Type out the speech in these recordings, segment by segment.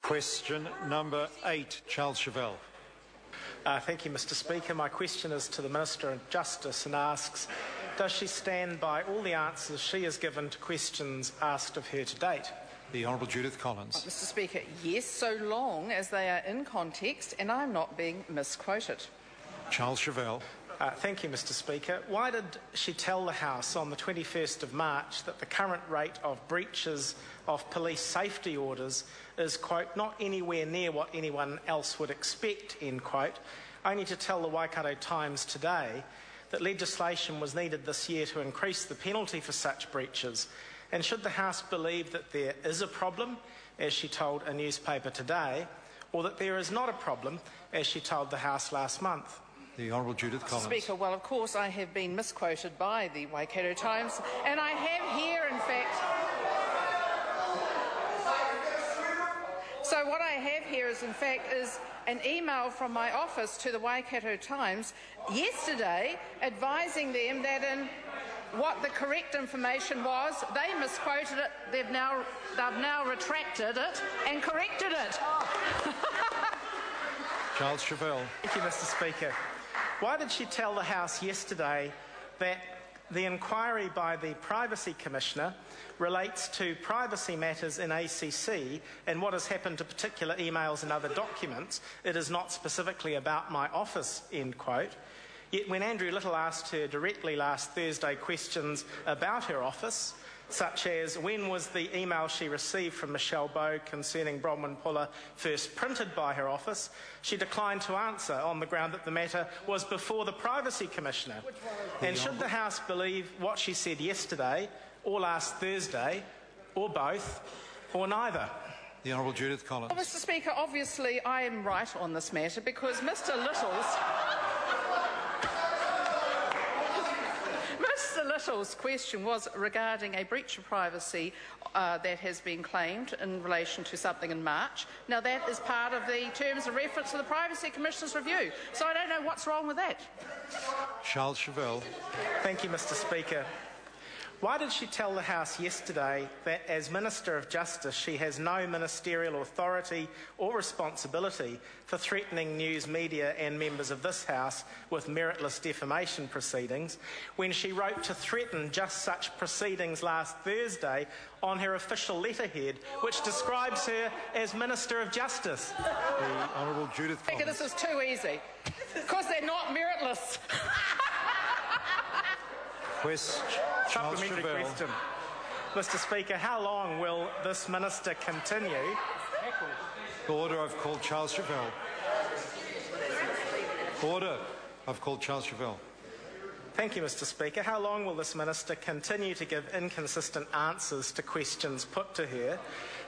Question number 8, Charles Chauvel. Thank you, Mr. Speaker. My question is to the Minister of Justice and asks, does she stand by all the answers she has given to questions asked of her to date? The Honourable Judith Collins. Mr. Speaker, yes, so long as they are in context and I'm not being misquoted. Charles Chauvel. Thank you, Mr. Speaker. Why did she tell the House on the 21st of March that the current rate of breaches of police safety orders is, quote, not anywhere near what anyone else would expect, end quote, only to tell the Waikato Times today that legislation was needed this year to increase the penalty for such breaches? And should the House believe that there is a problem, as she told a newspaper today, or that there is not a problem, as she told the House last month? The Honourable Judith Collins. Speaker, well, of course, I have been misquoted by the Waikato Times, and I have here, in fact... So what I have here is, in fact, is an email from my office to the Waikato Times yesterday advising them that in what the correct information was, they misquoted it, they've now retracted it and corrected it. Charles Chauvel. Thank you, Mr. Speaker. Why did she tell the House yesterday that the inquiry by the Privacy Commissioner relates to privacy matters in ACC and what has happened to particular emails and other documents? It is not specifically about my office, end quote. Yet when Andrew Little asked her directly last Thursday questions about her office, such as when was the email she received from Michelle Bowe concerning Bronwyn Puller first printed by her office, she declined to answer on the ground that the matter was before the Privacy Commissioner. And should the House believe what she said yesterday, or last Thursday, or both, or neither? The Honourable Judith Collins. Well, Mr. Speaker, obviously I am right on this matter because Mr. Little's question was regarding a breach of privacy that has been claimed in relation to something in March. Now, that is part of the terms of reference to the Privacy Commissioner's review, so I don't know what's wrong with that. Charles Chauvel. Thank you, Mr. Speaker. Why did she tell the House yesterday that as Minister of Justice she has no ministerial authority or responsibility for threatening news media and members of this House with meritless defamation proceedings, when she wrote to threaten just such proceedings last Thursday on her official letterhead, which describes her as Minister of Justice? The Honourable Judith Collins. This is too easy, because they're not meritless. Supplementary question. Mr. Speaker, how long will this minister continue? Order. I've called Charles Chauvel. Order. I've called Charles Chauvel. Thank you, Mr. Speaker. How long will this minister continue to give inconsistent answers to questions put to her,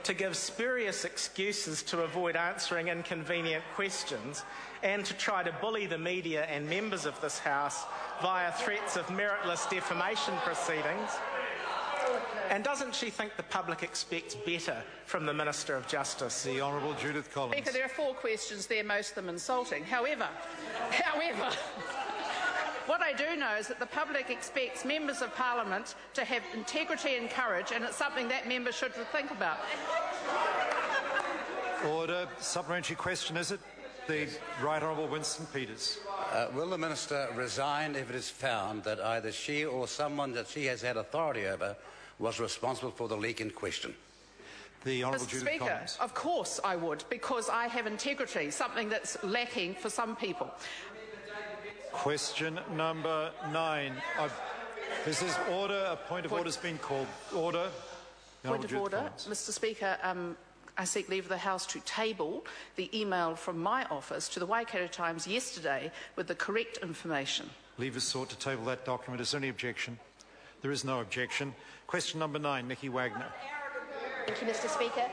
to give spurious excuses to avoid answering inconvenient questions, and to try to bully the media and members of this House via threats of meritless defamation proceedings? And doesn't she think the public expects better from the Minister of Justice? The Honourable Judith Collins. Speaker, there are 4 questions there, most of them insulting. However, what I do know is that the public expects members of Parliament to have integrity and courage, and it's something that members should think about. Order. Supplementary question, is it? The Right Honourable Winston Peters. Will the Minister resign if it is found that either she or someone that she has had authority over was responsible for the leak in question? The Honourable Mr. Judith Speaker, Collins. of course I would, because I have integrity, something that's lacking for some people. Question number 9. This is order. A point of order has been called. Order. Point of order. Mr. Speaker, I seek leave of the House to table the email from my office to the Waikato Times yesterday with the correct information. Leave is sought to table that document. Is there any objection? There is no objection. Question number 9, Nikki Wagner. Thank you, Mr. Speaker.